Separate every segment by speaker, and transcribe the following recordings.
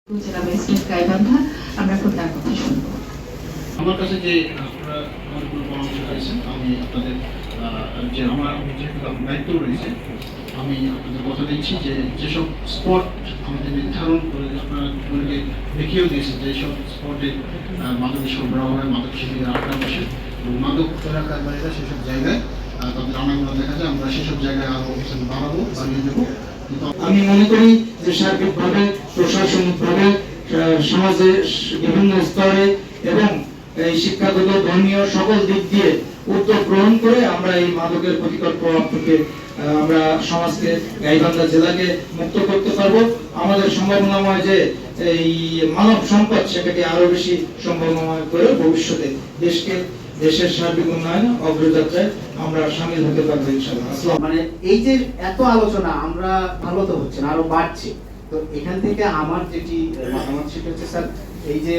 Speaker 1: জেলা ম্যাজিস্ট্রেট গাইবান্ধা, আমরা এখন তার কথা শুনবো।
Speaker 2: আমার কাছে যে আপনারা আমাদের পরামর্শ দিয়েছেন, আমি আপনাদের যে আমার যেহেতু দায়িত্ব রয়েছে, আমি আপনাদের কথা দিচ্ছি যে যেসব স্পট আমাদের নির্ধারণ করে আপনারা দেখিয়েও দিয়েছেন যে সব স্পটে মাদকের সরবরাহ হয়, মাদক শিবিরের আড্ডা বসে এবং মাদক চোরা কারবারিরা সেসব জায়গায় তাদের আনাগোনা দেখা যায়, আমরা সেসব জায়গায় আরও অবস্থান বাড়াবো, বাড়িয়ে দেবো।
Speaker 3: আমি মনে করি যে সার্বিকভাবে প্রশাসনিকভাবে সমাজে বিভিন্ন স্তরে এবং এই শিক্ষাগত ধর্মীয় সকল দিক দিয়ে উদ্যোগ গ্রহণ করে আমরা এই মাদকের ক্ষতিকর প্রভাব থেকে আমরা সমাজকে, গাইবান্ধা জেলাকে মুক্ত করতে পারবো। আমাদের সম্ভাবনাময় যে এই মানব সম্পদ সেটাকে আরো বেশি সম্ভাবনাময় করে ভবিষ্যতে দেশের সার্বিক উন্নয়নে অগ্রযাত্রায় আমরা সামিল হতে পারবো ইনশাআল্লাহ।
Speaker 4: মানে এই যে এত আলোচনা আমরা ভালো তো হচ্ছে না, আরো বাড়ছে। তো এখান থেকে আমার যেটি মতামত সেটা হচ্ছে স্যার, এই যে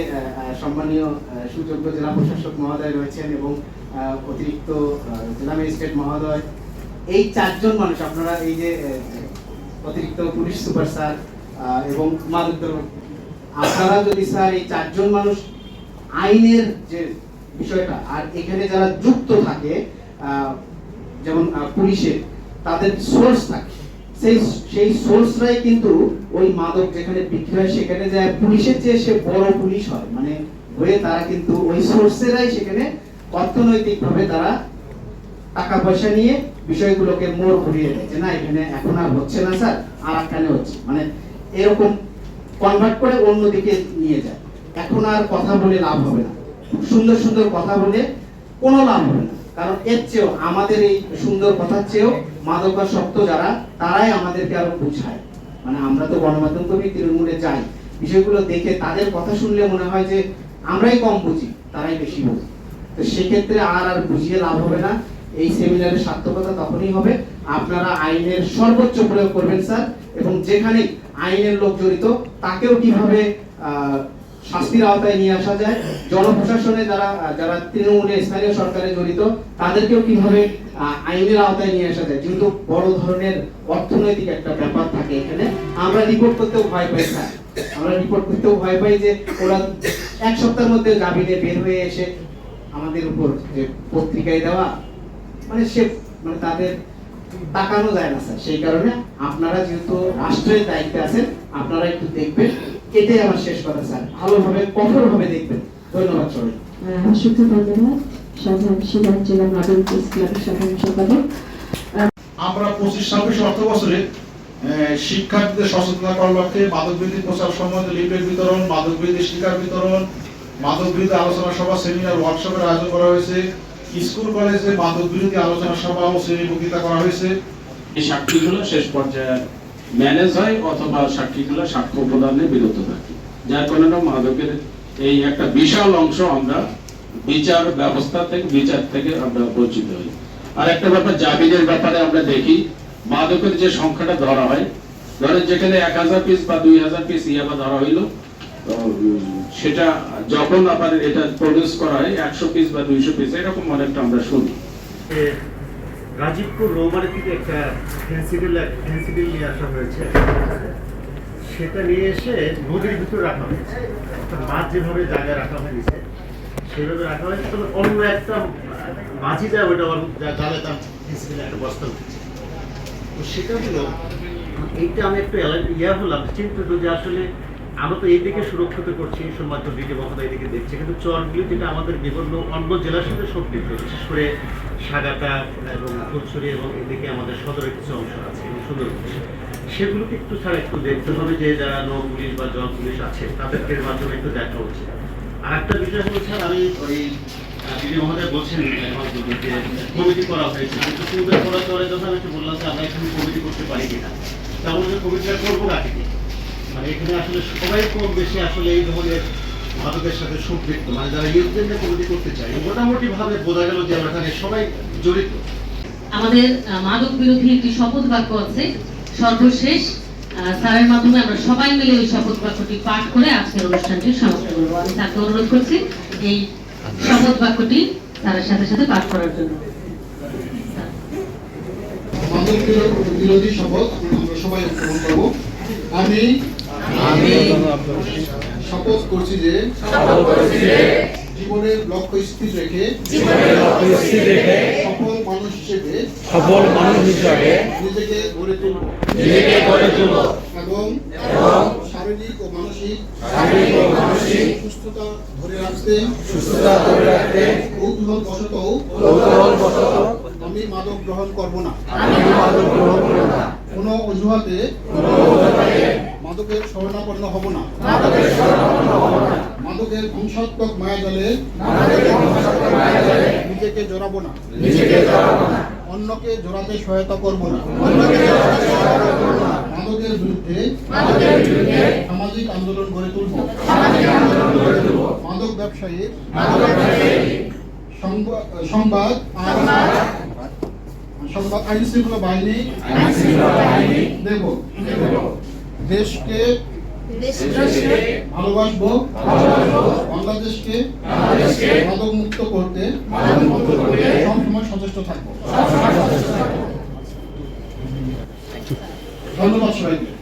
Speaker 4: সম্মানীয় সুযোগ্য জেলা প্রশাসক মহোদয় রয়েছেন এবং অতিরিক্ত জেলা ম্যাজিস্ট্রেট মহোদয়, এই চারজন মানুষ আপনারা এই যে অতিরিক্ত পুলিশ সুপার স্যার এবং মাদক আপনারা যদি স্যার এই চারজন মানুষ আইনের যে বিষয়টা আর এখানে যারা যুক্ত থাকে যেমন পুলিশে তাদের সোর্স থাকে, সেই সোর্সরাই কিন্তু ওই মাদক যেখানে বিক্রি হয় সেখানে যায় পুলিশের চেয়ে সে বড় পুলিশ হয়, মানে হয়ে তারা কিন্তু ওই সোর্সেরাই সেখানে অর্থনৈতিকভাবে তারা টাকা পয়সা নিয়ে বিষয়গুলোকে মোড় ঘুরিয়ে দেয় যে না এখানে এখন আর হচ্ছে না স্যার, আর একখানে হচ্ছে, মানে এরকম কনভার্ট করে অন্যদিকে নিয়ে যায়। এখন আর কথা বলে লাভ হবে না, সুন্দর সুন্দর কথা বলে কোনো লাভ হবে না, কারণ এর চেয়েও আমাদের এই সুন্দর কথার চেয়েও মাদকাসক্ত যারা তারাই আমাদেরকে আরো বুঝায়। মানে আমরা তো গণমাধ্যম কর্মী, তৃণমূলে যাই, বিষয়গুলো দেখে তাদের কথা শুনলে মনে হয় যে আমরাই কম বুঝি, তারাই বেশি বুঝি। তো সেক্ষেত্রে আর বুঝিয়ে লাভ হবে না। এই সেমিনারের সার্থকতা তখনই হবে আপনারা আইনের সর্বোচ্চ প্রয়োগ করবেন স্যার, এবং যেখানে আইনের লোক জড়িত তাকেও কিভাবে শাস্তির আওতায় নিয়ে আসা যায়, জনপ্রশাসনে যারা তৃণমূলে স্থানীয় সরকারে জড়িত তাদেরকেও কিভাবে আইনের আওতায় নিয়ে আসা যায়, যেহেতু বড় ধরনের অর্থনৈতিক একটা ব্যাপার থাকে এখানে। আমরা রিপোর্ট করতেও ভয় পাই স্যার, আমরা রিপোর্ট করতেও ভয় পাই যে ওরা এক সপ্তাহের মধ্যে জামিনে বের হয়ে এসে আমাদের উপর যে পত্রিকায় দেওয়া, মানে তাদের তাকানো যায় না স্যার। সেই কারণে আপনারা যেহেতু রাষ্ট্রের দায়িত্বে আছেন আপনারা একটু দেখবেন, এটাই আমার শেষ কথা স্যার, ভালোভাবে কঠোরভাবে দেখবেন। ধন্যবাদ সবাই।
Speaker 1: অসংখ্য ধন্যবাদ। সাধারণ সিদ্ধান্ত জেলা মাদক ক্লাবের সাধারণ সম্পাদক।
Speaker 5: আমরা 25-26 অর্থ বছরে শিক্ষার্থীদের সচেতনতা করার লক্ষ্যে মাদক বিরোধী প্রচার সম্বন্ধে লিফলেট বিতরণ, মাদক বিরোধী স্টিকার বিতরণ, মাদক বিরোধী আলোচনা সভা, সেমিনার, ওয়ার্কশপের আয়োজন করা হয়েছে। স্কুল কলেজে মাদক বিরোধী আলোচনা সভা ও শ্রেণী বক্তৃতা করা হয়েছে।
Speaker 6: এই সাক্ষীগুলো শেষ পর্যায়ে ম্যানেজ হয় অথবা সাক্ষীগুলো সাক্ষ্য প্রদানে বিরত থাকে, যার কারণে মাদকের এই একটা বিশাল অংশ আমরা বিচার ব্যবস্থা থেকে আমরা বঞ্চিত হই। আর একটা ব্যাপার জামিনের ব্যাপারে আমরা দেখি মাদকের যে সংখ্যাটা ধরা হয়, ধরেন যেখানে 1000 পিস বা 2000 পিস ইয়াবা ধরা হইলো, সেটা যখন আবার এটা প্রডিউস করা হয় 100 পিস বা 200 পিস এরকম অনেকটা আমরা শুনি।
Speaker 7: গাজীপুর রৌমারি থেকে একটা ফেন্সিডিল নিয়ে আসা হয়েছে, সেটা নিয়ে এসে নদীর ভিতরে রাখা হয়েছে। একটা মাছ যেভাবে জায়গায় রাখা হয়েছে সেভাবে রাখা হয়েছে, তবে অন্য একটা মাঝি যায় ওইটা জালে তার ফেন্সিডিল একটা বস্তা উঠেছে। তো সেটা হলো এইটা আমি একটু হলাম চিন্তিত যে আসলে আমরা তো এইদিকে সুরক্ষিত করছি, সম্মানিত ডিজি মহোদয় এইদিকে দেখছে, কিন্তু চরগুলি যেটা আমাদের বিভিন্ন অন্য জেলার সাথে সম্পৃক্ত, বিশেষ করে সাগাটা এবং ফুলছড়ি এবং এদিকে আমাদের সদরের কিছু অংশ আছে এবং সুন্দরবন, সেগুলোকে একটু ছাড়া একটু দেখতে হবে যে যারা নৌ পুলিশ বা জল পুলিশ আছে তাদেরকে মাধ্যমে একটু দেখা উচিত। আর একটা বিষয় হলো স্যার, আমি ওই ডিজি মহোদয় বলছেন যে কমিটি করা হয়েছে, কিন্তু সুন্দর করার পরে যখন আমি একটু বললাম যে আমরা এখানে কমিটি করতে পারি কিনা, তেমন যে কমিটিটা করবো কাকে, মানে এখানে আসলে সবাই কম বেশি আসলে এই ধরনের মাদকের সাথে সম্পৃক্ত, মানে যারা ইউথদের নিয়ে কমিটি করতে চায় মোটামুটি ভাবে বোঝা গেল যে আমরা এখানে সবাই জড়িত।
Speaker 8: আমাদের মাদক বিরোধী একটি শপথ বাক্য আছে, সর্বশেষ স্যারের মাধ্যমে আমরা সবাই মিলে ওই শপথ বাক্যটি পাঠ করে আজকের অনুষ্ঠানটি সমাপ্ত করবো। আমি তাকে অনুরোধ করছি এই শপথ বাক্যটি স্যারের সাথে সাথে পাঠ করার জন্য।
Speaker 2: মাদক বিরোধী শপথ আমরা সবাই গ্রহণ করব। আমি শপথ করছি যে জীবনের লক্ষ্য স্থির রেখে সফল মানুষ হিসেবে নিজেকে গড়ে তুলব এবং শারীরিক ও মানসিক সুস্থতা ধরে রাখতে কৌতূহলবশত আমি মাদক গ্রহণ করব না। কোনো অজুহাতে মাদকের শরণাপন্ন হব না। মাদকের ধ্বংসাত্মক মায়াজালে নিজেকে জড়াবো না। অন্যকে জড়াতে সহায়তা করব না। মাদকের বিরুদ্ধে সামাজিক আন্দোলন গড়ে তুলব। মাদক ব্যবসায়ীর সংবাদ আইন শৃঙ্খলা বাহিনী দেব। দেশকে ভালোবাসবো। বাংলাদেশকে মাদক মুক্ত করতে সবসময় সচেষ্ট থাকবো। ধন্যবাদ সবাইকে।